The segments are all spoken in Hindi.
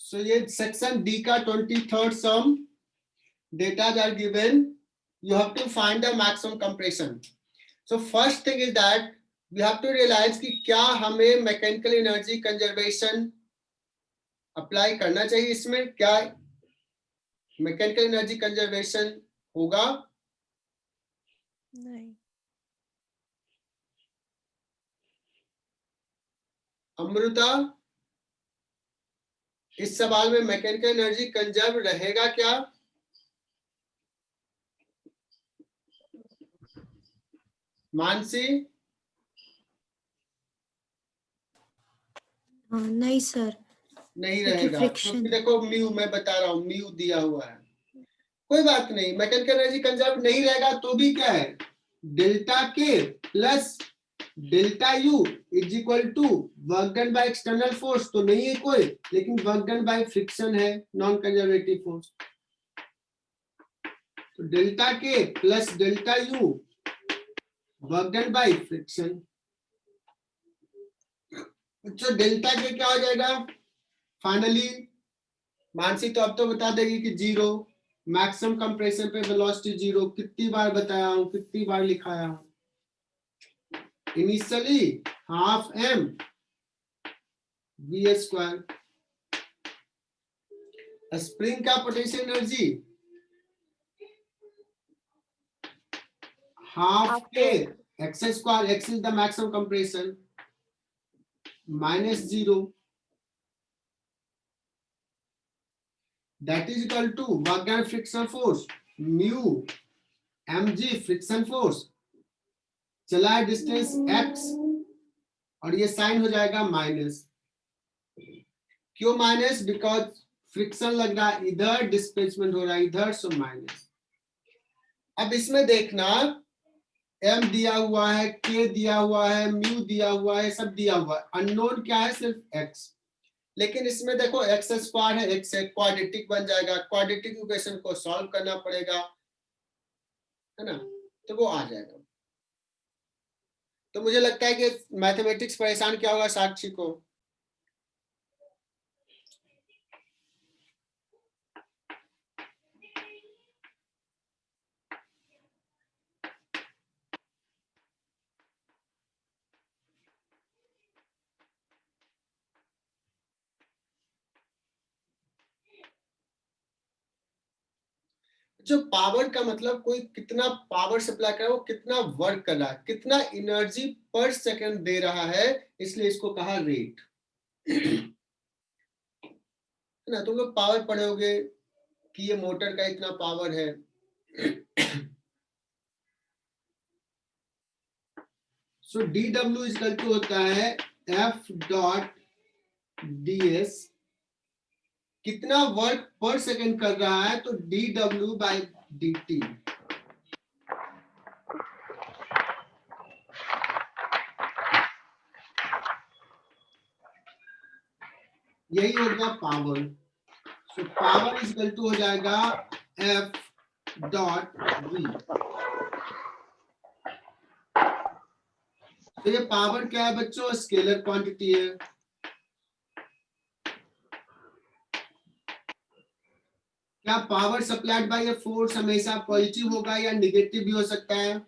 सो ये सेक्शन डी का 23rd sum, datas are given, you have to find the maximum compression. So first thing is that we have to realize कि क्या हमें मैकेनिकल एनर्जी कंजर्वेशन अप्लाई करना चाहिए, इसमें क्या मैकेनिकल एनर्जी कंजर्वेशन होगा? नहीं। अमृता, इस सवाल में मैकेनिकल एनर्जी कंजर्व रहेगा क्या? मानसी? नहीं सर, नहीं रहेगा। फ्रिक्शन। तो देखो म्यू, मैं बता रहा हूँ म्यू दिया हुआ है, कोई बात नहीं, मैकेनिकल एनर्जी कंजर्व नहीं रहेगा तो भी क्या है, delta K plus delta U is equal to work done by external force, तो नहीं है कोई, लेकिन वर्क डन बाय फ्रिक्शन है, नॉन कंजर्वेटिव फोर्स। तो delta K plus delta U work done by friction, तो डेल्टा के क्या हो जाएगा फाइनली? मानसी तो अब तो बता देगी कि जीरो, मैक्सिमम कंप्रेशन पे वेलोसिटी जीरो, कितनी बार बताया हूं, कितनी बार लिखाया हूं। Initially half M V square, spring का potential energy half K X square, X is the maximum compression, minus zero, that is equal to work done friction force mu mg friction force, चला है डिस्टेंस x और ये साइन हो जाएगा माइनस। क्यों माइनस? बिकॉज फ्रिक्शन लग रहा है इधर, डिस्प्लेसमेंट हो रहा है इधर, सो माइनस। अब इसमें देखना m दिया हुआ है, k दिया हुआ है, म्यू दिया हुआ है, सब दिया हुआ है, अननोन क्या है? सिर्फ x। लेकिन इसमें देखो एक्स स्क्वायर है, एक्स से क्वाड्रेटिक बन जाएगा, क्वाड्रेटिक इक्वेशन को सॉल्व करना पड़ेगा, है ना, तो वो आ जाएगा। तो मुझे लगता है कि मैथमेटिक्स परेशान क्या होगा साक्षी को। जो पावर का मतलब कोई कितना पावर सप्लाई कर रहा है, वो कितना वर्क कर रहा है, कितना एनर्जी पर सेकंड दे रहा है, इसलिए इसको कहा रेट, है ना। तुम लोग पावर पढ़ोगे कि ये मोटर का इतना पावर है। सो dW इक्वल टू होता है F डॉट ds, कितना वर्क पर सेकंड कर रहा है, तो dW बाई dt। यही होगा power. So power is equal to हो जाएगा F डॉट V। तो ये पावर क्या है बच्चों? स्केलर क्वांटिटी है। क्या power supplied by a force हमेशा पॉजिटिव होगा या निगेटिव भी हो सकता है?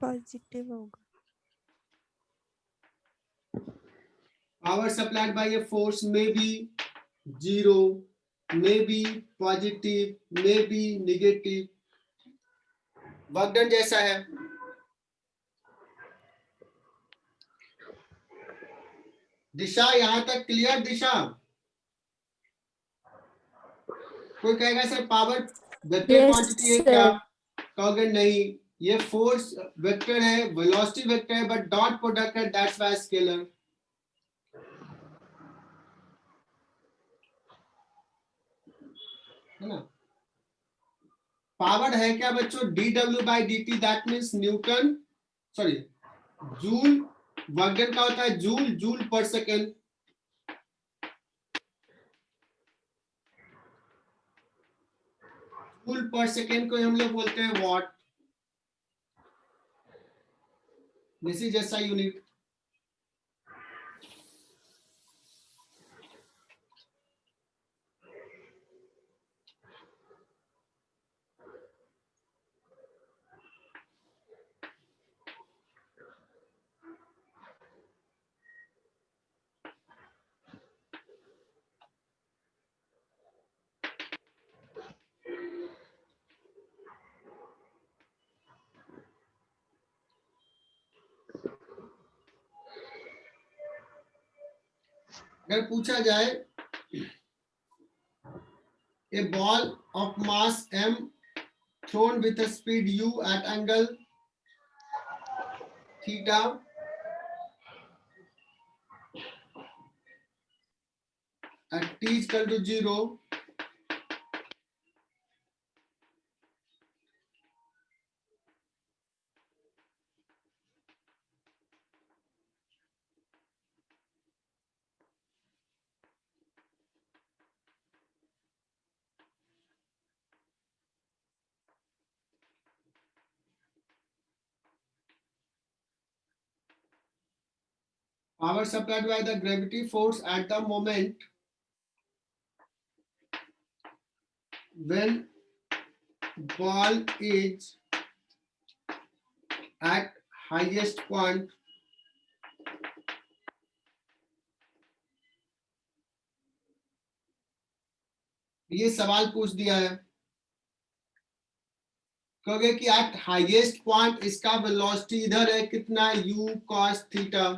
पॉजिटिव होगा। Power supplied by a force में बी जीरो, में बी पॉजिटिव, में बी निगेटिव, वर्क डन जैसा है। दिशा यहां तक क्लियर? दिशा कोई कहेगा सर पावर वेक्टर क्वांटिटी है क्या? कहोगे नहीं, ये फोर्स वेक्टर है, वेलोसिटी वेक्टर है, बट डॉट प्रोडक्ट है, दैट्स व्हाई स्केलर, है ना। पावर है क्या बच्चों? dW by dt, that means newton, sorry joule, work done का होता है joule, joule per second. Joule per second को हम लोग बोलते हैं वॉट, दिस इज जैसा यूनिट। अगर पूछा जाए a ball of mass m thrown with a speed u at angle theta at t is equal to 0, power supplied by the gravity force at the moment when ball is at highest point ये सवाल पूछ दिया है, कहोगे कि एट हाईएस्ट पॉइंट इसका वेलोसिटी इधर है कितना u cos थीटा,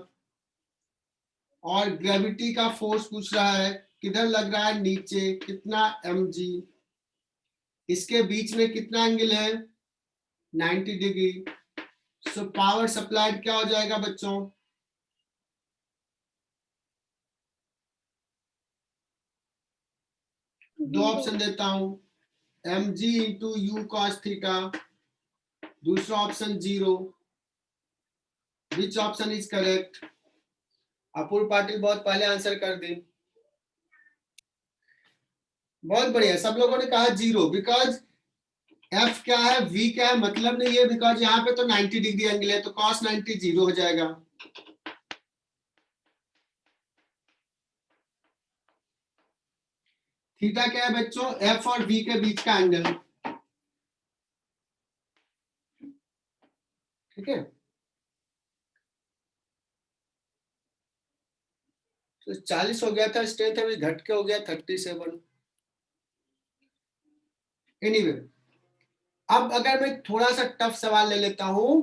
और ग्रेविटी का फोर्स पूछ रहा है किधर लग रहा है नीचे कितना mg, इसके बीच में कितना एंगल है 90 डिग्री। सो पावर सप्लाइड क्या हो जाएगा बच्चों, दो ऑप्शन देता हूं, mg into u cos theta, दूसरा option 0। Which option is correct? Apoorva Patil बहुत पहले आंसर कर दी, बहुत बढ़िया। सब लोगों ने कहा 0, बिकॉज f क्या है v क्या है मतलब नहीं है, बिकॉज यहाँ पे तो 90 डिग्री एंगल है तो cos 90 0 हो जाएगा। थीटा क्या है बच्चों, f और v के बीच का एंगल, ठीक है। तो 40 हो गया था स्ट्रेंथ, अभी घट के हो गया 37। एनीवे, अब अगर मैं थोड़ा सा टफ सवाल ले लेता हूं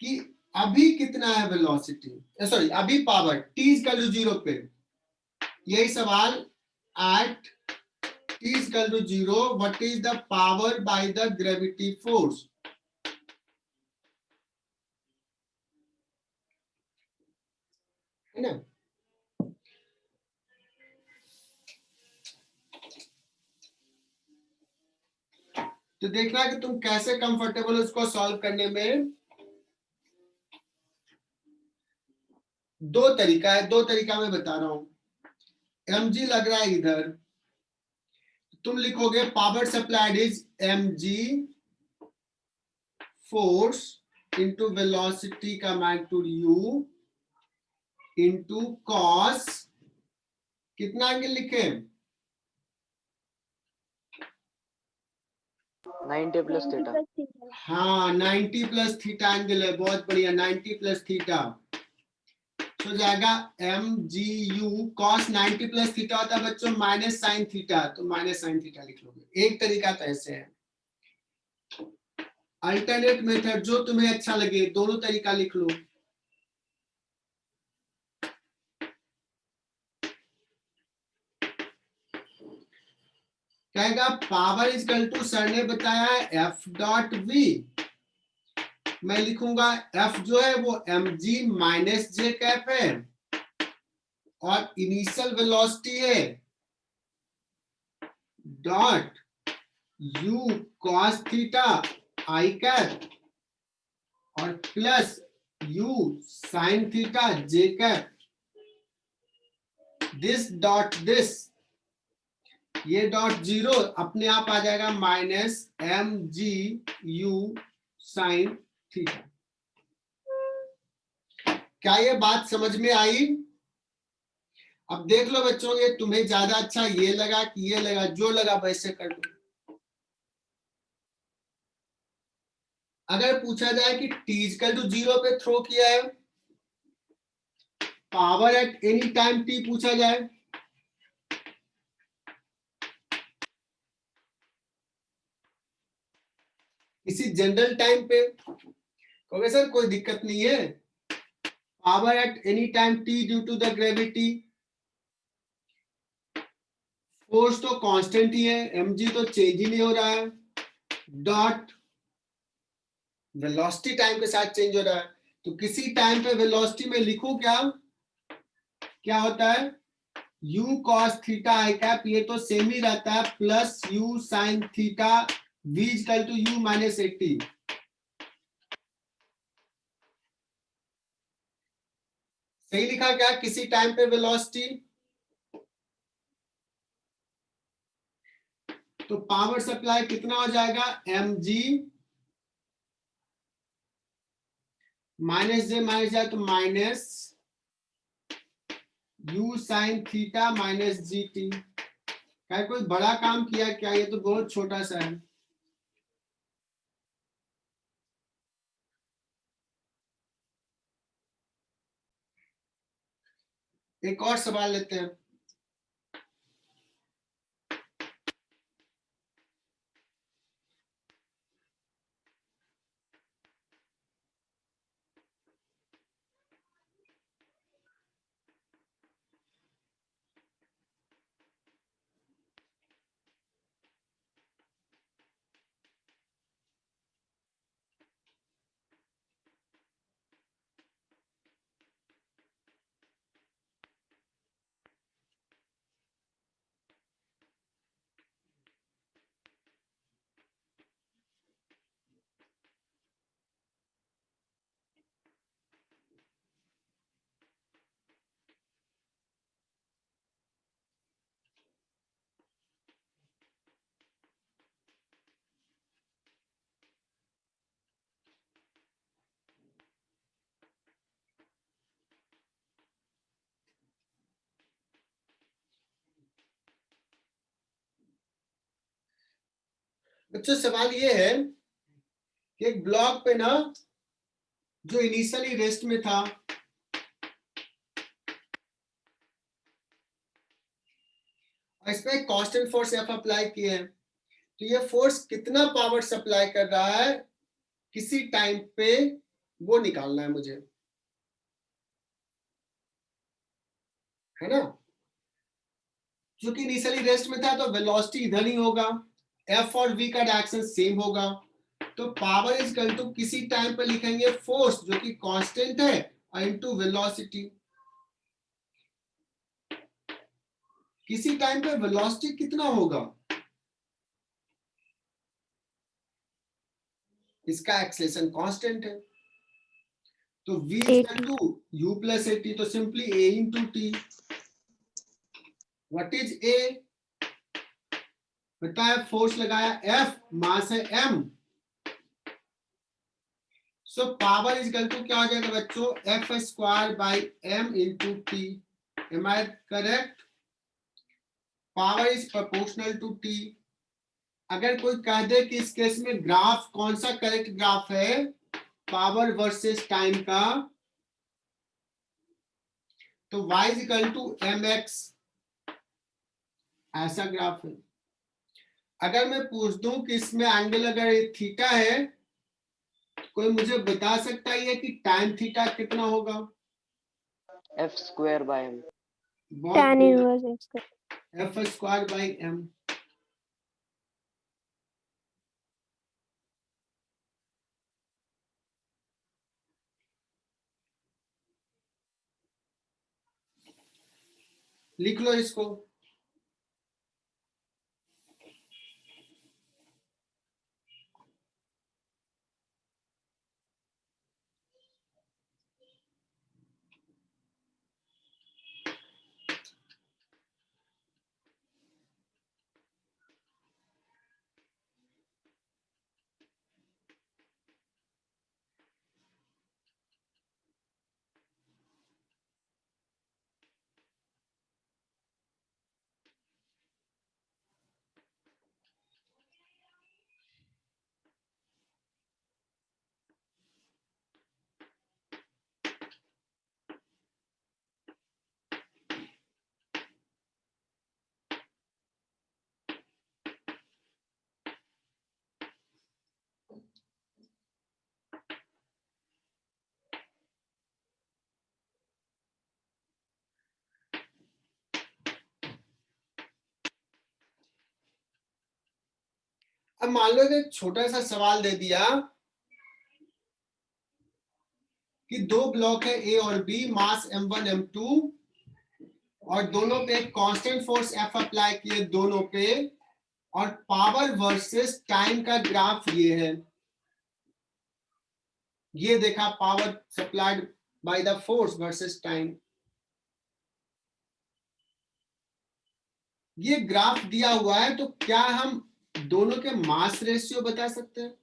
कि अभी कितना है वेलोसिटी, सॉरी अभी पावर t इक्वल टू 0 पे, यही सवाल at t equal to 0 what is the power by the gravity force, है ना। तो देखना कि तुम कैसे कंफर्टेबल हो उसको सॉल्व करने में। दो तरीका है, दो तरीका मैं बता रहा हूं। mg लग रहा है इधर, तुम लिखोगे power supplied is mg force into velocity का मैग्नीट्यूड u इंटू कॉस, कितना एंगल लिखे 90 प्लस थीटा। हाँ 90 प्लस थीटा एंगल है, बहुत बढ़िया 90 प्लस थीटा हो जाएगा mgu cos 90 प्लस थीटा होता है बच्चों माइनस साइन थीटा, तो माइनस साइन थीटा लिख लोगे। एक तरीका तो ऐसे है, अल्टरनेट मेथड जो तुम्हें अच्छा लगे दोनों तरीका लिख लो। कहेगा power is equal to, sir ने बताया है एफ डॉट वी, मैं लिखूंगा एफ जो है वो mg माइनस जे कैप है और इनिशियल वेलोसिटी है dot u cos theta I cap और plus u sin theta j cap, this dot this, ये डॉट 0 अपने आप आ जाएगा minus mg u sin theta. क्या ये बात समझ में आई? अब देख लो बच्चों, ये तुम्हें ज्यादा अच्छा ये लगा कि ये लगा, जो लगा वैसे कर लो। अगर पूछा जाए कि t इक्वल टू 0 पे थ्रो किया है, power at any time t पूछा जाए, किसी जनरल टाइम पे, कहोगे सर कोई दिक्कत नहीं है, power at any time t due to the gravity, force तो कांस्टेंट ही है, mg तो चेंज ही नहीं हो रहा है, डॉट वेलोसिटी टाइम के साथ चेंज हो रहा है, तो किसी टाइम पे वेलोसिटी में लिखूं क्या होता है, u cos theta I cap, ये तो सेम ही रहता है, plus u sin theta v equal to u minus 80। सही लिखा क्या किसी टाइम पे वेलोसिटी? तो पावर सप्लाई कितना हो जाएगा, mg माइनस जे माइनस जाए तो minus u sin theta minus G T. क्या कोई बड़ा काम किया क्या, ये तो बहुत छोटा सा है। एक और सवाल लेते हैं। बच्चों सवाल ये है कि एक ब्लॉक पे ना, जो इनिशियली रेस्ट में था, और इसमें कांस्टेंट फोर्स एफ अप्लाई किए हैं, तो ये फोर्स कितना पावर सप्लाई कर रहा है किसी टाइम पे, वो निकालना है मुझे, है ना। क्योंकि इनिशियली रेस्ट में था तो वेलोसिटी इधर ही होगा, एफ और वी का डायरेक्शन सेम होगा, तो पावर इज इक्वल टू किसी टाइम पे लिखेंगे फोर्स जो कि कांस्टेंट है इनटू वेलोसिटी। किसी टाइम पे वेलोसिटी कितना होगा, इसका एक्सेलेरेशन कांस्टेंट है, तो v equal to u plus a t, तो simply a into t. What is a? पता है, फोर्स लगाया F, मास है m, so power is equal to क्या हो जाएगा बच्चों, F square by m into t. Am I correct? Power is proportional to t। अगर कोई कह दे कि इस केस में ग्राफ कौन सा करेक्ट ग्राफ है पावर वर्सेस टाइम का, तो y is equal to mx, ऐसा ग्राफ है। अगर मैं पूछ दूं कि इसमें एंगल अगर थीटा है, कोई मुझे बता सकता है कि टाइम थीटा कितना होगा? F square by M. tan inverse x square। F square by M. लिख लो इसको। अब मान लो एक छोटा सा सवाल दे दिया कि दो ब्लॉक है ए और बी, मास m1 m2, और दोनों पे कांस्टेंट फोर्स F अप्लाई किए दोनों पे, और पावर वर्सेस टाइम का ग्राफ ये है। ये देखा power supplied by the force versus time. ये ग्राफ दिया हुआ है, तो क्या हम दोनों के मास रेशियो बता सकते हैं?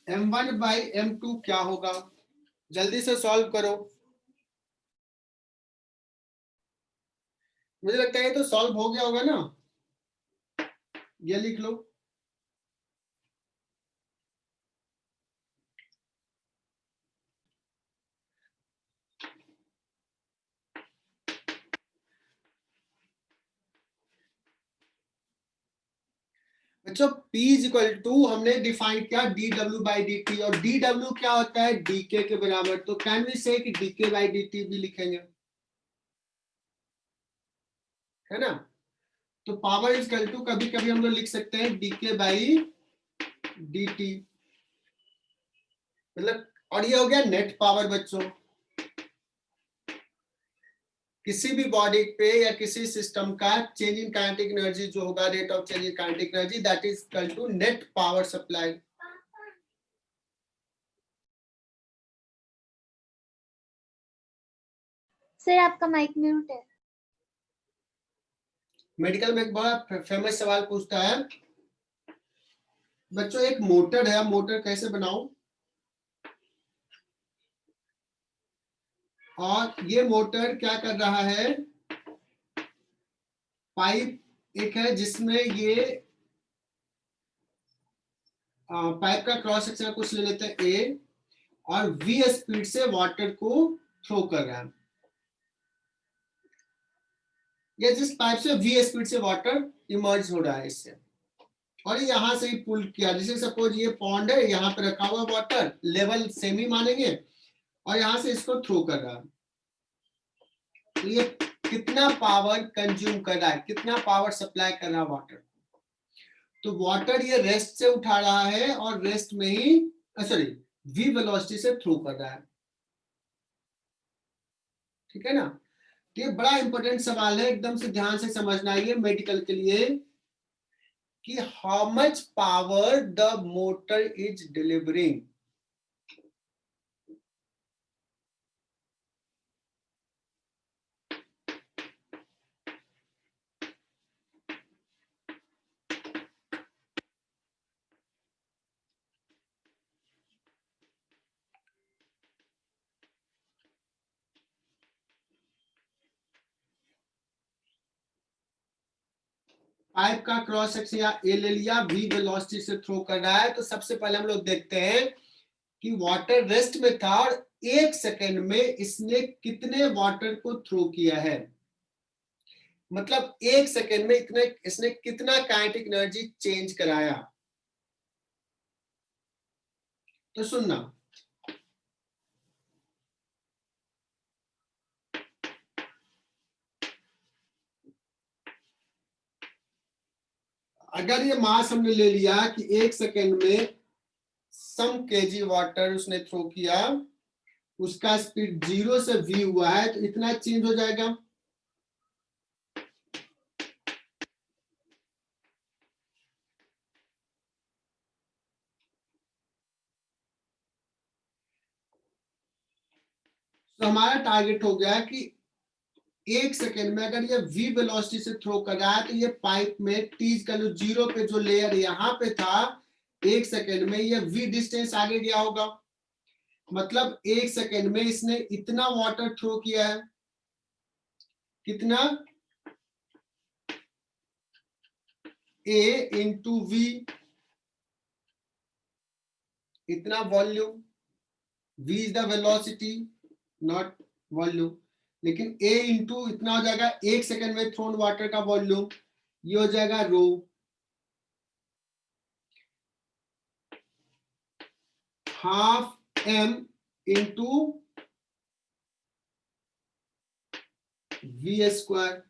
m1 बाई m2 क्या होगा? जल्दी से सॉल्व करो। मुझे लगता है ये तो सॉल्व हो गया होगा ना, ये लिख लो। बच्चों P इज इक्वल टू हमने डिफाइन किया dw बाई dt, और dw क्या होता है? dk के बराबर। तो कैन वी से कि dk बाई dt भी लिखेंगे, है ना? तो पावर इज इक्वल टू कभी कभी हम लोग लिख सकते हैं dk बाई dt, मतलब, और ये हो गया नेट पावर। बच्चों किसी भी बॉडी पे या किसी सिस्टम का चेंज इन काइनेटिक एनर्जी जो होगा, rate of change in kinetic energy, that is equal to net power supply. Sir आपका माइक म्यूट है। मेडिकल में एक बड़ा फेमस सवाल पूछता है बच्चों, एक मोटर है, मोटर कैसे बनाऊं? और ये मोटर क्या कर रहा है? पाइप एक है जिसमें ये पाइप का क्रॉस सेक्शन कुछ ले लेते हैं ए, और v स्पीड से वाटर को थ्रो कर रहा है। ये जिस पाइप से v स्पीड से वाटर इमर्ज हो रहा है इससे, और यहां से ही पुल किया। जैसे सपोज ये पॉन्ड है, यहाँ पे रखा हुआ वाटर लेवल सेमी मानेंगे, और यहां से इसको थ्रो कर रहा है। तो ये कितना पावर कंज्यूम कर रहा है, कितना पावर सप्लाई कर रहा है वाटर? तो वाटर ये रेस्ट से उठा रहा है, और रेस्ट में ही सॉरी v वेलोसिटी से थ्रो कर रहा है। ठीक है ना? तो ये बड़ा इंपॉर्टेंट सवाल है, एकदम से ध्यान से समझना है ये मेडिकल के लिए, कि how much power the motor is delivering. Pipe का क्रॉस सेक्शन या ए ले लिया, v वेलोसिटी से थ्रो कर रहा है। तो सबसे पहले हम लोग देखते हैं कि वाटर रेस्ट में था, और 1 सेकेंड में इसने कितने वाटर को थ्रो किया है। मतलब 1 सेकेंड में इसने कितना काइनेटिक एनर्जी चेंज कराया। तो सुनना, अगर ये मास हमने ले लिया कि 1 सेकेंड में सम केजी वाटर उसने थ्रो किया, उसका स्पीड 0 से v हुआ है, तो इतना चेंज हो जाएगा। तो हमारा टारगेट हो गया कि 1 सेकेंड में अगर ये v वेलोसिटी से थ्रो कर रहा है, तो ये पाइप में t का 0 पे जो लेयर यहाँ पे था, 1 सेकेंड में ये v डिस्टेंस आगे गया होगा। मतलब 1 सेकेंड में इसने इतना वाटर थ्रो किया है। कितना? a इंटू v, इतना volume. v is the velocity not volume, लेकिन a इंटू इतना हो जाएगा 1 सेकेंड में थ्रोन वाटर का वॉल्यूम, ये हो जाएगा rho. Half m into v square.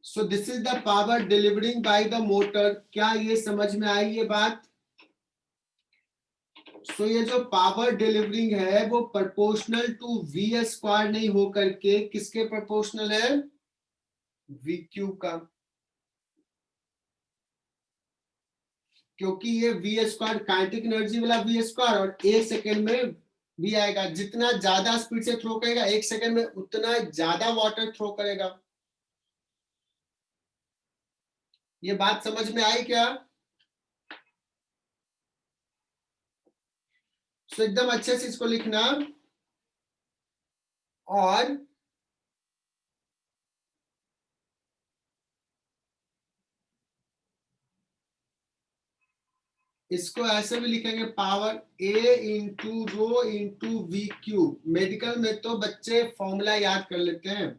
So this is the power delivering by the motor. क्या ये समझ में आई ये बात? सो ये जो पावर डिलीवरिंग है वो प्रोपोर्शनल टू v स्क्वायर नहीं होकर के किसके प्रोपोर्शनल है? v क्यूब का। क्योंकि ये v स्क्वायर काइनेटिक एनर्जी वाला v स्क्वायर और 1 सेकेंड में भी आएगा। जितना ज्यादा स्पीड से थ्रो करेगा 1 सेकेंड में उतना ज्यादा वाटर थ्रो करेगा। ये बात समझ में आई क्या? सो एकदम अच्छे से इसको लिखना। और इसको ऐसे भी लिखेंगे power a into rho into V cube. Medical में तो बच्चे फॉर्मूला याद कर लेते हैं।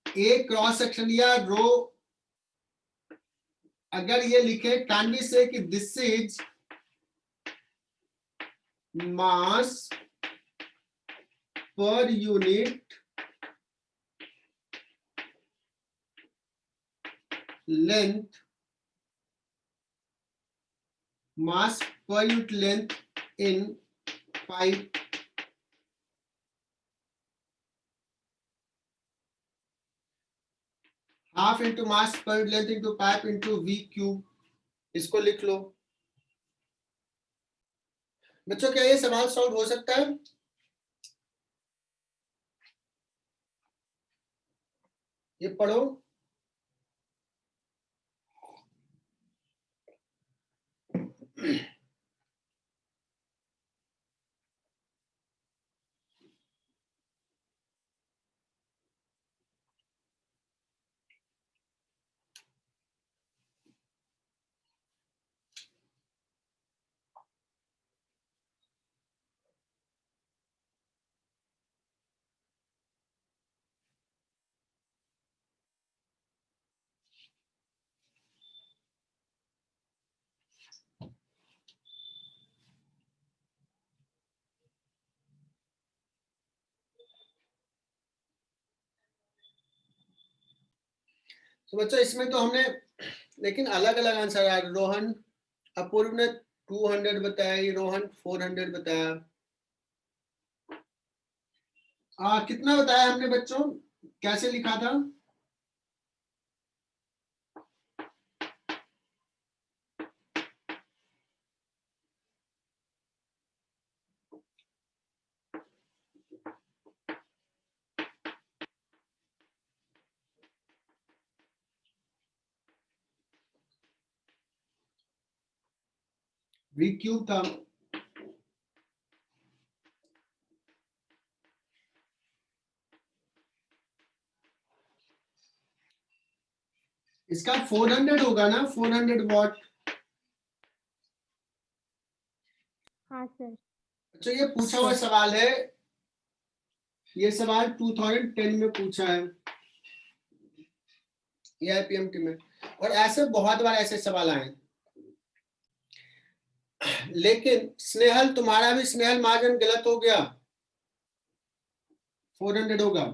a क्रॉस सेक्शन या रो अगर ये लिखे कैन बी से कि this is mass per unit length, mass per unit length in pipe। Half into mass per length into pipe into v cube. इसको लिख लो बच्चों। क्या ये सवाल सॉल्व हो सकता है? ये पढ़ो। तो बच्चों इसमें तो हमने लेकिन अलग अलग आंसर आया। रोहन अपूर्व ने 200 बताया, रोहन 400 बताया। कितना बताया हमने बच्चों? कैसे लिखा था? v क्यूब था। इसका 400 होगा ना, 400 वॉट। हाँ सर। अच्छा ये पूछा हुआ सवाल है। ये सवाल 2010 में पूछा है AIPMT में। और ऐसे बहुत बार ऐसे सवाल आए। लेकिन स्नेहल तुम्हारा भी स्नेहल महाजन गलत हो गया। 400 होगा।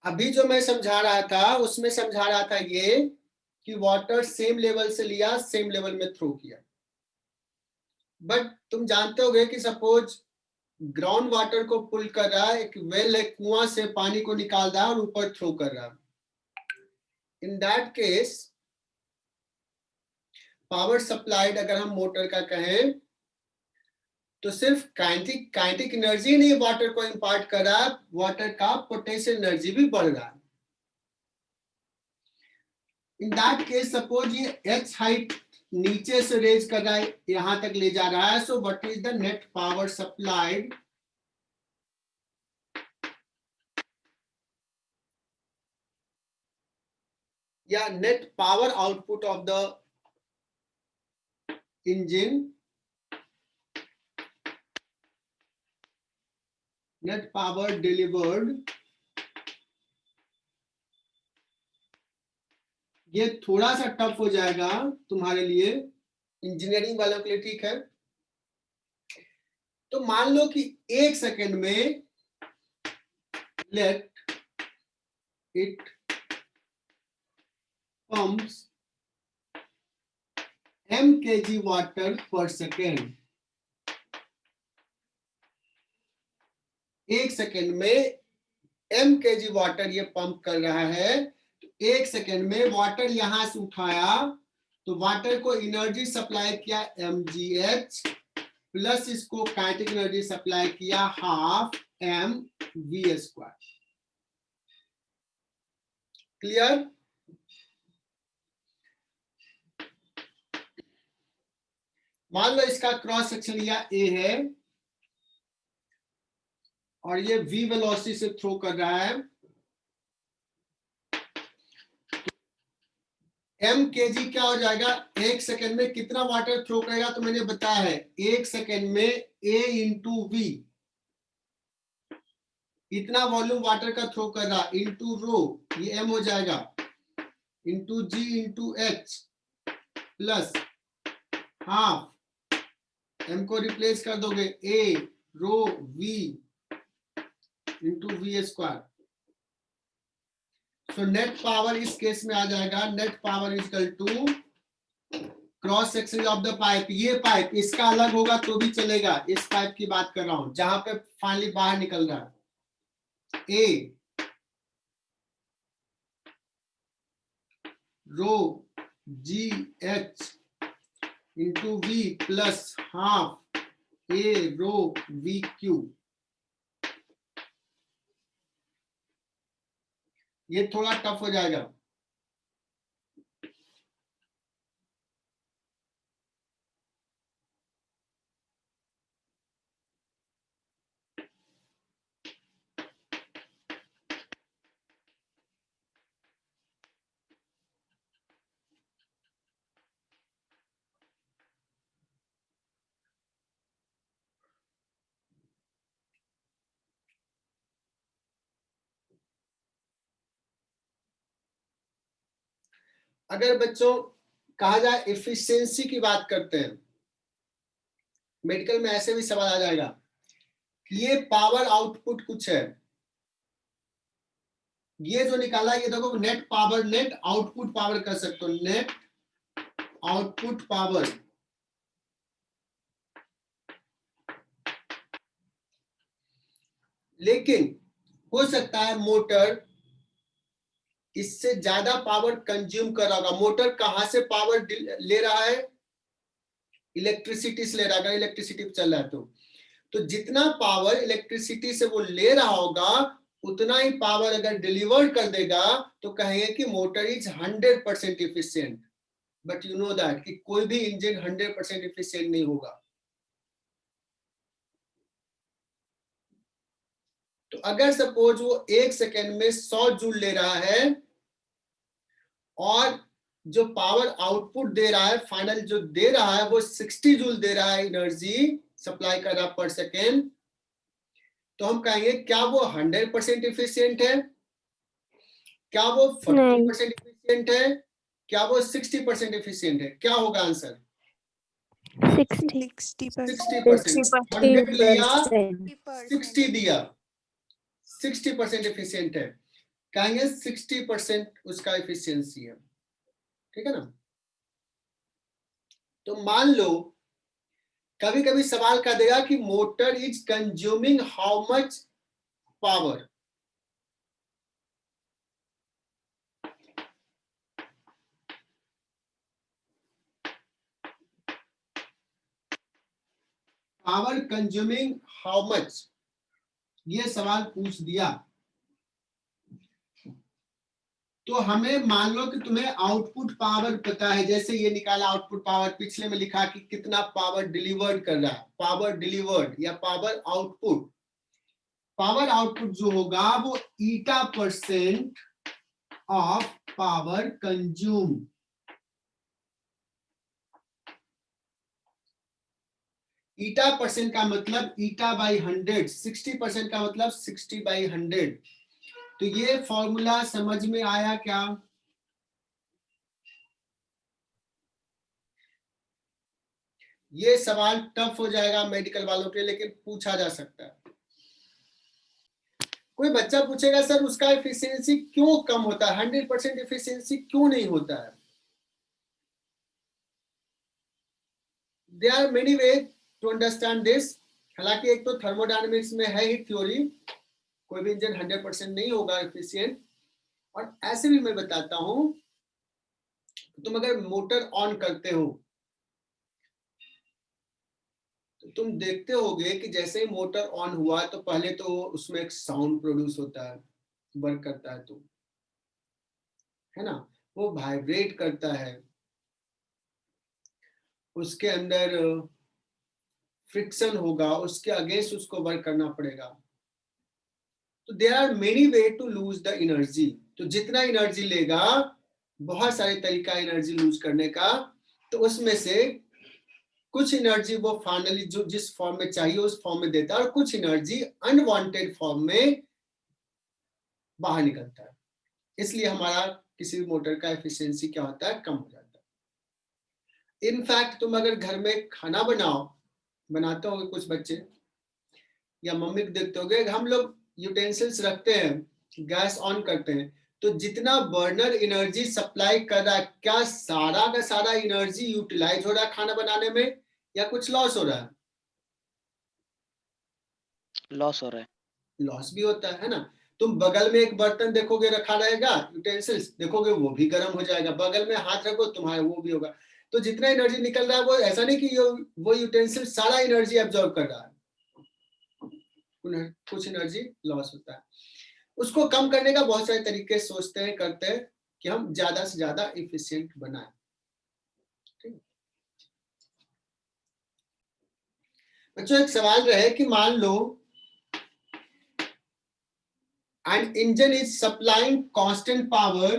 अभी जो मैं समझा रहा था उसमें समझा रहा था ये कि वाटर सेम लेवल से लिया, सेम लेवल में थ्रो किया। बट तुम जानते होगे कि सपोज ग्राउंड वाटर को पुल कर रहा है, एक वेल है, कुआं से पानी को निकाल रहा है और ऊपर थ्रो कर रहा है। In that case power supplied अगर हम मोटर का कहें तो सिर्फ काइनेटिक एनर्जी नहीं वाटर को इंपार्ट कर रहा है, वाटर का पोटेंशियल एनर्जी भी बढ़ रहा है। इन दैट केस सपोज ये h हाइट नीचे से रेज कर रहा है, यहां तक ले जा रहा है। So what is the net power supplied या net power output of the engine, net power delivered, ये थोड़ा सा टफ हो जाएगा तुम्हारे लिए, इंजीनियरिंग वालों के लिए ठीक है। तो मान लो कि 1 सेकेंड में let it pumps m kg water पर सेकेंड। 1 सेकेंड में m kg वाटर ये पंप कर रहा है। तो 1 सेकेंड में वाटर यहां से उठाया तो वाटर को एनर्जी सप्लाई किया mgh प्लस इसको काइनेटिक एनर्जी सप्लाई किया हाफ mv²। क्लियर? मान लो इसका क्रॉस सेक्शन लिया A है और ये v वेलोसिटी से थ्रो कर रहा है। m kg क्या हो जाएगा, 1 सेकेंड में कितना वाटर थ्रो करेगा, तो मैंने बताया है 1 सेकेंड में a इंटू v, इतना वॉल्यूम वाटर का थ्रो कर रहा इंटू रो, ये m हो जाएगा, into g into h plus half, m को रिप्लेस कर दोगे a rho v into v²। So net power इस केस में आ जाएगा, net power is equal to cross section of the pipe, ये पाइप इसका अलग होगा तो भी चलेगा, इस पाइप की बात कर रहा हूं जहां पे फाइनली बाहर निकल रहा है, A row ji H into we plus half A row we Q. ये थोड़ा टफ हो जाएगा। अगर बच्चों कहा जाए एफिशिएंसी की बात करते हैं, मेडिकल में ऐसे भी सवाल आ जाएगा कि ये पावर आउटपुट कुछ है, ये जो निकाला ये देखो net power, net output power कर सकते हो, नेट आउटपुट पावर। लेकिन हो सकता है मोटर इससे ज्यादा पावर कंज्यूम कर रहा होगा। मोटर कहां से पावर ले रहा है, इलेक्ट्रिसिटी से ले रहा है, इलेक्ट्रिसिटी पे चल रहा है तो जितना पावर इलेक्ट्रिसिटी से वो ले रहा होगा उतना ही पावर अगर डिलीवर कर देगा तो कहेंगे कि motor is 100% efficient. But you know that कि कोई भी इंजन 100% इफिशिएंट नहीं होगा। तो अगर सपोज वो 1 सेकेंड में 100 जूल ले रहा है और जो पावर आउटपुट दे रहा है, फाइनल जो दे रहा है वो 60 जूल दे रहा है, एनर्जी सप्लाई कर रहा पर सेकेंड, तो हम कहेंगे क्या वो 100% इफिशिएंट है, क्या वो 40% इफिशिएंट है, क्या वो 60% इफिशिएंट है? क्या होगा आंसर? 60%। 100 लिया 60 दिया, 60% इफिशिएंट है, कहेंगे 60% उसका इफिशियंसी है। ठीक है ना? तो मान लो कभी कभी सवाल कर देगा कि motor is consuming how much power. Power consuming how much, ये सवाल पूछ दिया तो हमें मान लो कि तुम्हें आउटपुट पावर पता है, जैसे ये निकाला आउटपुट पावर, पिछले में लिखा कि कितना पावर डिलीवर्ड कर रहा है, पावर डिलीवर्ड या पावर आउटपुट। पावर आउटपुट जो होगा वो ईटा % of power consume. Eta percent का मतलब ईटा बाई 100, 60% का मतलब 60/100। तो ये फॉर्मूला समझ में आया क्या? ये सवाल टफ हो जाएगा मेडिकल वालों के लिए, लेकिन पूछा जा सकता है। कोई बच्चा पूछेगा सर उसका एफिशिएंसी क्यों कम होता है, 100% एफिशिएंसी क्यों नहीं होता है? There are many way to understand this. हालांकि एक तो थर्मोडायनेमिक्स में है ही थ्योरी, कोई भी इंजन 100% नहीं होगा एफिशिएंट। और ऐसे भी मैं बताता हूं, तुम अगर मोटर ऑन करते हो तो तुम देखते होगे कि जैसे ही मोटर ऑन हुआ तो पहले तो उसमें एक साउंड प्रोड्यूस होता है, वर्क करता है, तो है ना, वो वाइब्रेट करता है, उसके अंदर फ्रिक्शन होगा, उसके अगेंस्ट उसको वर्क करना पड़ेगा। तो there are many way to lose the energy. तो जितना एनर्जी लेगा, बहुत सारे तरीका एनर्जी लूज करने का, तो उसमें से कुछ एनर्जी वो फाइनली जो जिस फॉर्म में चाहिए उस फॉर्म में देता है, और कुछ एनर्जी अनवांटेड फॉर्म में बाहर निकलता है। इसलिए हमारा किसी भी मोटर का एफिशिएंसी क्या होता है, कम हो जाता है। इनफैक्ट तुम अगर घर में खाना बनाते होगे कुछ बच्चे, या मम्मी को देखते होगे, हम लोग यूटेंसिल्स रखते हैं, गैस ऑन करते हैं, तो जितना बर्नर एनर्जी सप्लाई कर रहा है, क्या सारा का सारा एनर्जी यूटिलाइज हो रहा है खाना बनाने में, या कुछ लॉस हो रहा है? लॉस हो रहा है। लॉस भी होता है ना। तुम बगल में एक बर्तन देखोगे रखा रहेगा, यूटेंसिल्स देखोगे, वो भी गर्म हो जाएगा, बगल में हाथ रखो तुम्हारा वो भी होगा। तो जितना एनर्जी निकल रहा है, वो ऐसा नहीं कि वो यूटेंसिल सारा एनर्जी एब्जॉर्ब कर रहा है, कुछ एनर्जी लॉस होता है। उसको कम करने का बहुत सारे तरीके सोचते हैं, करते हैं कि हम ज्यादा से ज्यादा इफिशिएंट बनाएं। बच्चों एक सवाल रहे कि मान लो an engine is supplying constant power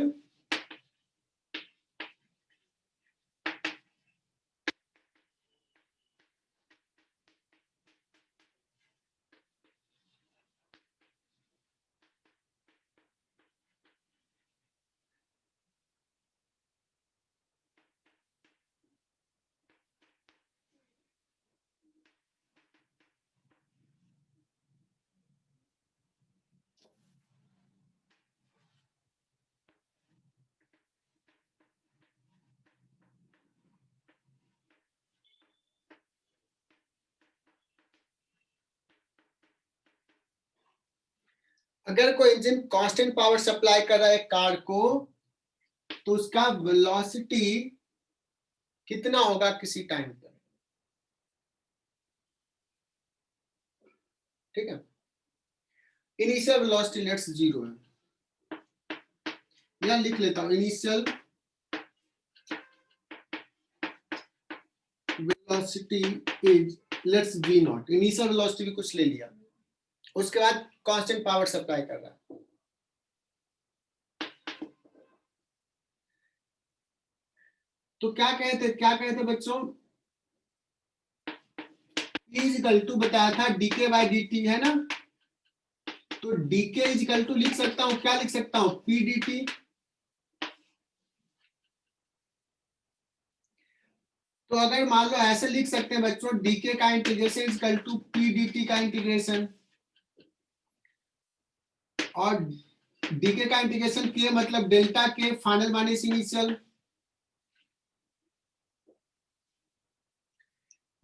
अगर कोई इंजन कांस्टेंट पावर सप्लाई कर रहा है कार को, तो उसका वेलोसिटी कितना होगा किसी टाइम पर? ठीक है, इनिशियल वेलोसिटी लेट्स 0 है, या लिख लेता हूं initial velocity is let's v0। Initial velocity भी कुछ ले लिया, उसके बाद कांस्टेंट पावर सप्लाई कर रहा है। तो क्या कहते थे बच्चों, इजिकल टू बताया था dk बाई dt, है ना। तो dk इजिकल टू लिख सकता हूं, क्या लिख सकता हूं, p dt। तो अगर मान लो ऐसे लिख सकते हैं बच्चों, dk का integration is equal to p dt का इंटीग्रेशन, और dk का इंटीग्रेशन k मतलब delta k final minus initial,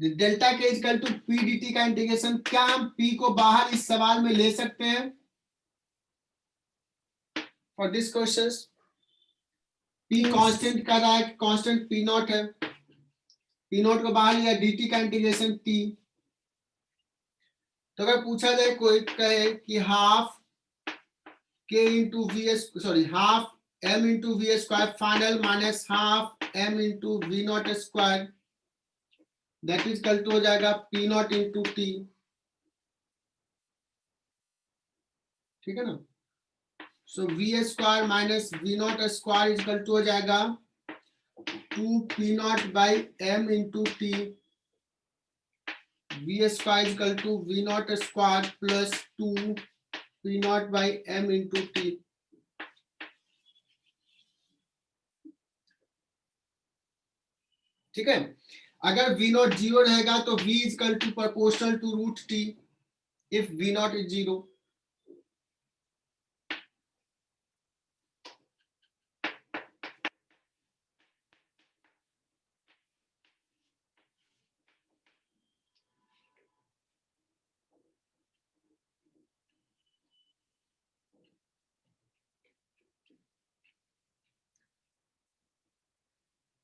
delta K equal to P dt का इंटीग्रेशन। क्या हम p को बाहर इस सवाल में ले सकते हैं for this question? p constant कर रहा है, कांस्टेंट p नॉट है, p नॉट को बाहर लिया, dt का इंटीग्रेशन t। तो अगर पूछा जाए, कोई कहे कि half k into V, sorry half m into V square final minus half m into V not square, that is equal to हो जाएगा p नॉट इंटू t। ठीक है ना। So V square minus V not square equal to हो जाएगा 2 P not by M into T, V square equal to V not square plus 2 P not by M into T. ठीक है, अगर वी नॉट जीरो रहेगा तो v equal to proportional to root T if V not is zero.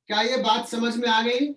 क्या ये बात समझ में आ गई?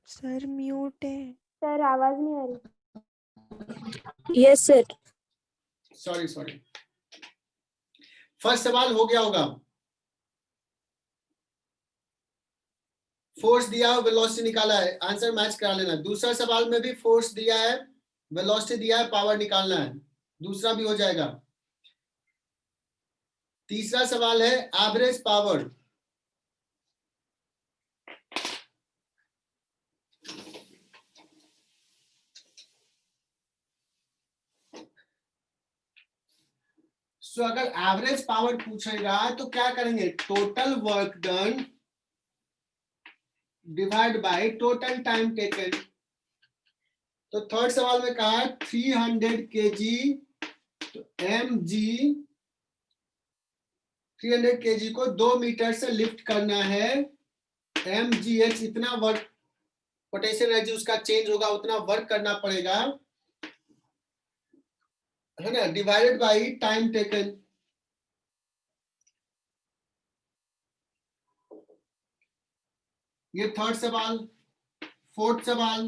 सर म्यूट है। सर आवाज नहीं आ रही। Yes sir. सॉरी फर्स्ट सवाल हो गया होगा, फोर्स दिया है, वेलोसिटी निकाला है, आंसर मैच करा लेना। दूसरा सवाल में भी फोर्स दिया है, वेलोसिटी दिया है, पावर निकालना है, दूसरा भी हो जाएगा। तीसरा सवाल है एवरेज पावर। सो अगर एवरेज पावर पूछेगा तो क्या करेंगे, total work done divide by total time taken. तो थर्ड सवाल में कहा 300 kg, तो mg 300 kg को 2 मीटर से लिफ्ट करना है, mgh इतना वर्क पोटेंशियल एनर्जी उसका चेंज होगा, उतना वर्क करना पड़ेगा, है ना, डिवाइडेड बाय टाइम टेकन। ये थर्ड सवाल। फोर्थ सवाल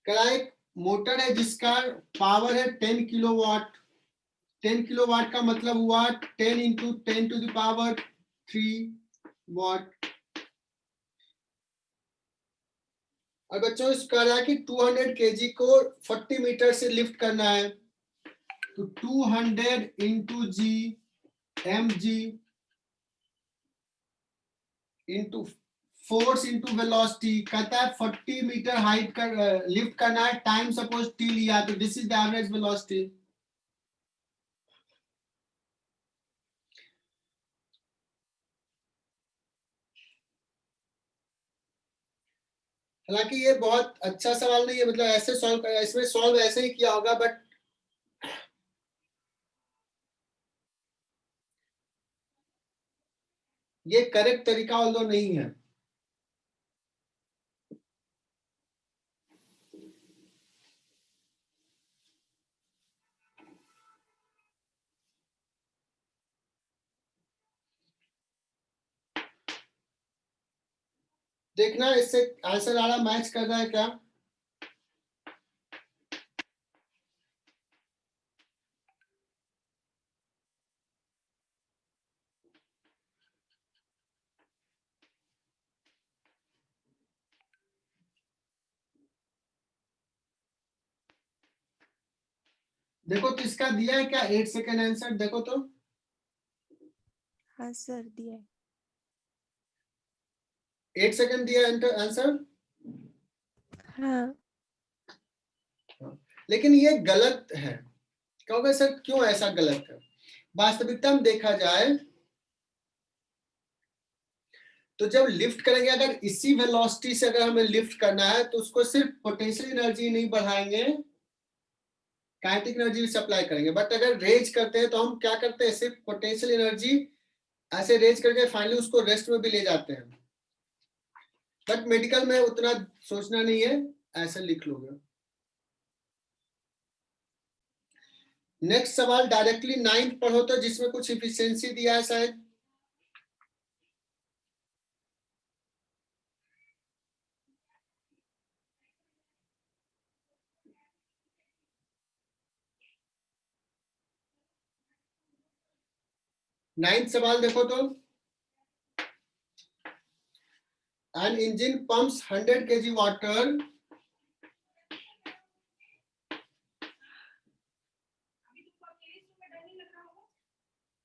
कह एक मोटर है जिसका पावर है 10 किलोवाट। 10 किलोवाट का मतलब हुआ 10 इंटू 10 टू द पावर 3 वाट। और बच्चों इस कह रहा है कि 200 केजी को 40 मीटर से लिफ्ट करना है, तो 200 into G M G into force into velocity, कहता है 40 मीटर हाइट कर लिफ्ट करना है, टाइम सपोज टी लिया, तो this is the average velocity. हालांकि ये बहुत अच्छा सवाल नहीं है, मतलब ऐसे सॉल्व कर, इसमें सॉल्व ऐसे ही किया होगा, बट ये करेक्ट तरीका ऑल्दो नहीं है। देखना इससे आंसर आ रहा मैच कर रहा है क्या। देखो तो इसका दिया है क्या 8 सेकेंड आंसर, देखो तो। हाँ सर दिया है। 8 सेकेंड दिया आंसर। हाँ लेकिन ये गलत है, कहोगे सर क्यों ऐसा गलत है? वास्तविकता में देखा जाए तो जब लिफ्ट करेंगे, अगर इसी वेलोसिटी से अगर हमें लिफ्ट करना है तो उसको सिर्फ पोटेंशियल एनर्जी नहीं बढ़ाएंगे, काइनेटिक एनर्जी भी सप्लाई करेंगे। बट अगर रेज करते हैं तो हम क्या करते हैं, सिर्फ पोटेंशियल एनर्जी ऐसे रेज करके फाइनली उसको रेस्ट में भी ले जाते हैं। बट मेडिकल में उतना सोचना नहीं है, ऐसे लिख लोगे। नेक्स्ट सवाल डायरेक्टली 9th पढ़ो तो, जिसमें कुछ इफिशियंसी दिया है शायद। नाइन्थ सवाल देखो तो, an engine pumps 100 kg water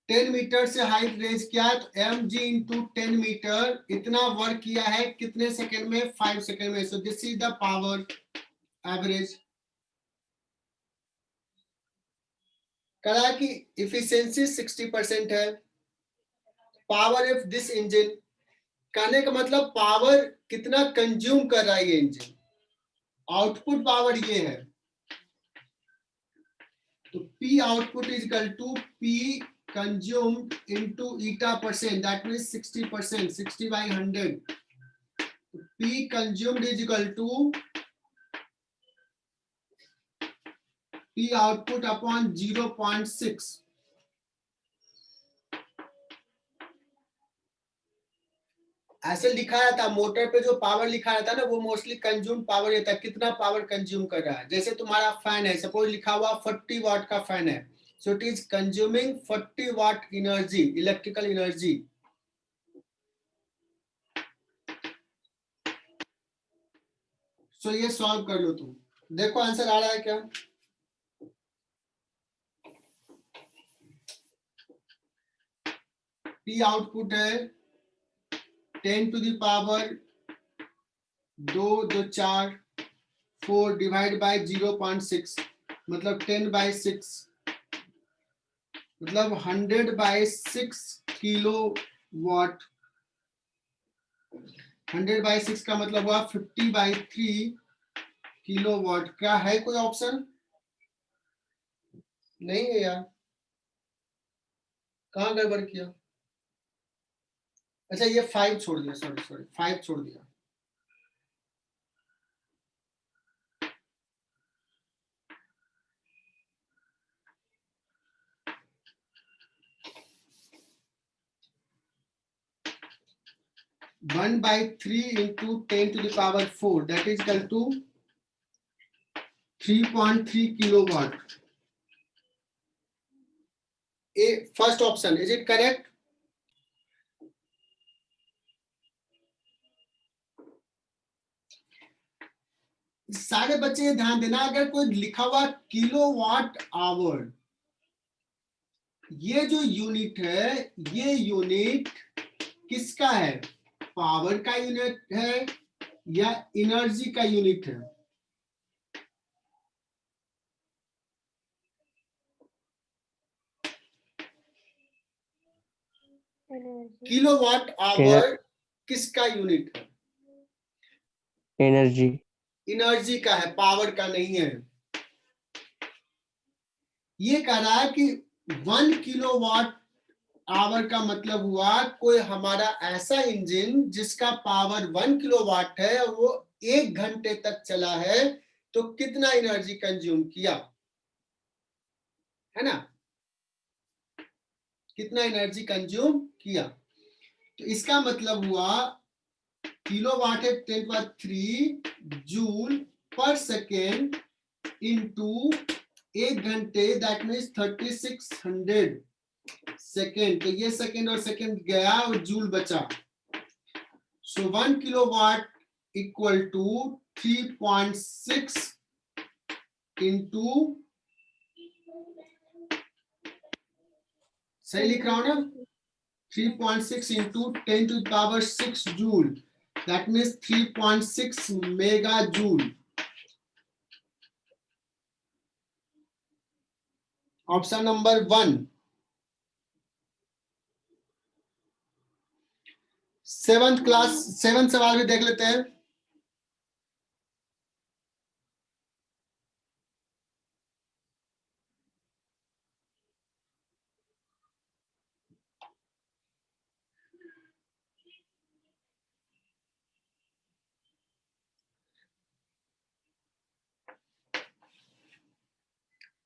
10 metre से हाइट रेज किया, तो एम जी इंटू 10 मीटर इतना वर्क किया है कितने सेकंड में? 5 सेकंड में। So this is the power average. कहा कि इफिशियंसी 60% है। पावर ऑफ दिस इंजन, कहने का मतलब पावर कितना कंज्यूम कर रहा है ये इंजन, आउटपुट पावर ये है। तो P output is equal to P consumed into eta percent, that means 60%, 60 by 100. P consumed is equal to P output upon 0.6. ऐसे लिखाया था मोटर पे, जो पावर लिखाया था ना वो मोस्टली कंज्यूम पावर ये था, कितना पावर कंज्यूम कर रहा है। जैसे तुम्हारा फैन है, सपोज लिखा हुआ 40 वाट का फैन है, so it is consuming 40 watt energy, electrical energy. So ये सॉल्व कर लो तुम, देखो आंसर आ रहा है क्या। P आउटपुट है 10 to the power 2 2 4 4 divide by 0.6, मतलब 10 by 6, मतलब 100 by 6 किलो वाट। 100 by 6 का मतलब हुआ 50 by 3 किलो वाट। क्या है कोई ऑप्शन? नहीं है यार, कहाँ गड़बड़ किया? अच्छा ये 5 छोड़ दिया, सॉरी सॉरी 5 छोड़ दिया। One by 3 into 10 to the power 4, that is equal to 3.3 kilowatt. A first option, is it correct? सारे बच्चे ध्यान देना, अगर कोई लिखा हुआ किलोवाट आवर, ये जो यूनिट है ये यूनिट किसका है? पावर का यूनिट है या एनर्जी का यूनिट है? किलोवाट आवर किसका यूनिट है? एनर्जी। एनर्जी का है, पावर का नहीं है। ये कह रहा है कि 1 किलोवाट आवर का मतलब हुआ कोई हमारा ऐसा इंजन जिसका पावर 1 किलोवाट है और वो 1 घंटे तक चला है, तो कितना एनर्जी कंज्यूम किया, है ना? कितना एनर्जी कंज्यूम किया। तो इसका मतलब हुआ किलोवाट है 10⁻³ जूल पर सेकेंड इंटू 1 घंटे, दैट मीन्स 3600 सेकेंड। तो ये सेकेंड और सेकेंड गया और जूल बचा। सो 1 किलोवाट इक्वल टू 3.6 इंटू, सही लिख रहा हूं ना? 3.6 into 10 to the power 6 joule, that means 3.6 mega joule. Option number 1। 7th class 7 सवाल भी देख लेते हैं।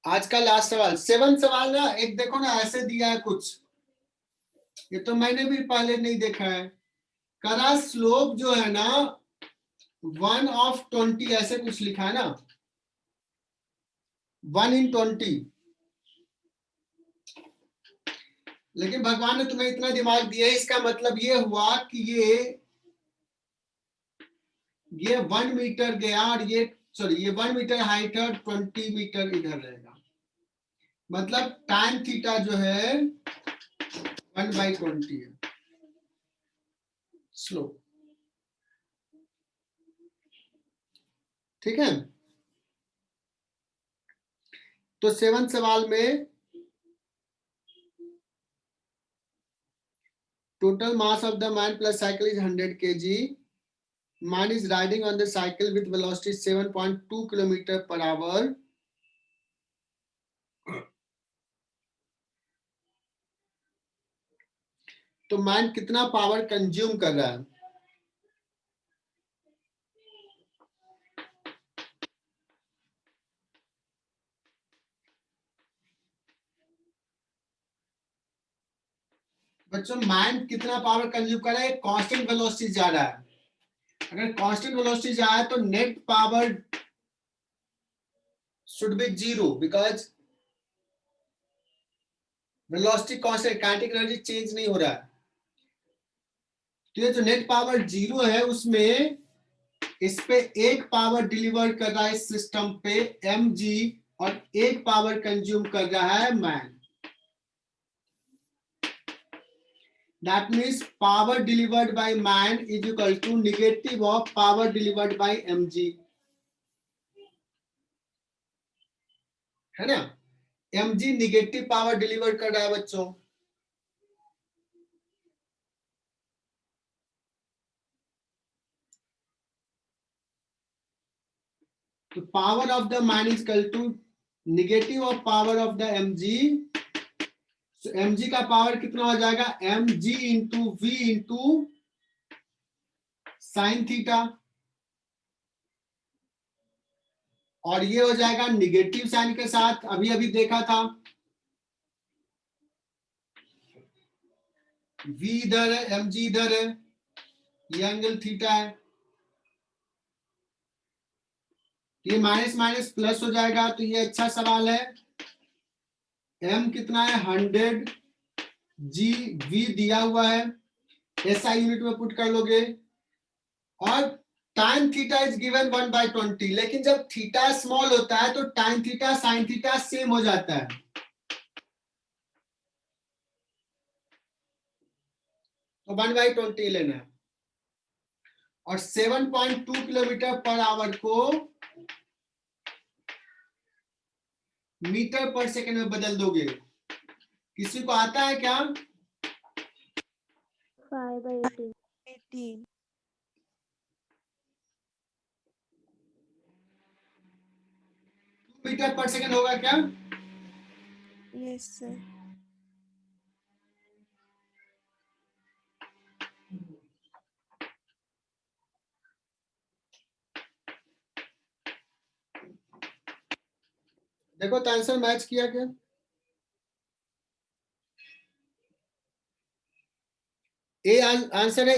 आज का लास्ट सवाल, 7 सवाल ना, एक देखो ना ऐसे दिया है कुछ, ये तो मैंने भी पहले नहीं देखा है। करा स्लोप जो है ना 1/20 ऐसे कुछ लिखा है ना, 1/20। लेकिन भगवान ने तुम्हें इतना दिमाग दिया है, इसका मतलब ये हुआ कि ये 1 मीटर गया और ये सॉरी ये 1 मीटर हाइट है और 20 मीटर इधर रहेगा, मतलब tan थीटा जो है 1/20 है स्लोप। ठीक है, तो 7 सवाल में total mass of the man plus cycle is 100 kg. Man is riding on the cycle with velocity 7.2 km per hour. तो मैन कितना पावर कंज्यूम कर रहा है? बच्चों मैन कितना पावर कंज्यूम कर रहा है? कांस्टेंट वेलोसिटी जा रहा है। अगर कांस्टेंट वेलोसिटी जा रहा है तो net power should be 0 because velocity constant, kinetic energy change नहीं हो रहा है। तो ये जो नेट पावर 0 है उसमें इस पे एक पावर डिलीवर कर रहा है इस सिस्टम पे mg और एक पावर कंज्यूम कर रहा है man. That means power delivered by man is equal to negative of power delivered by mg, है ना? mg निगेटिव पावर डिलीवर कर रहा है बच्चों। तो power of the man is equal to negative of power of the mg। So, mg का पावर कितना हो जाएगा? mg into v into sine theta, और ये हो जाएगा निगेटिव साइन के साथ, अभी अभी देखा था v इधर है mg इधर है, ये एंगल थीटा है, ये माइनस माइनस प्लस हो जाएगा। तो ये अच्छा सवाल है। m कितना है? 100, g v दिया हुआ है, SI यूनिट में पुट कर लोगे, और tan थीटा इज गिवन 1/20। लेकिन जब थीटा स्मॉल होता है तो tan theta sin theta same हो जाता है। तो 1/20 लेना है, और 7.2 किलोमीटर पर आवर को मीटर पर सेकंड में बदल दोगे। किसी को आता है क्या? 5/18. 18. मीटर पर सेकंड होगा क्या? Yes, sir. देखो तो आंसर मैच किया क्या? ए आंसर है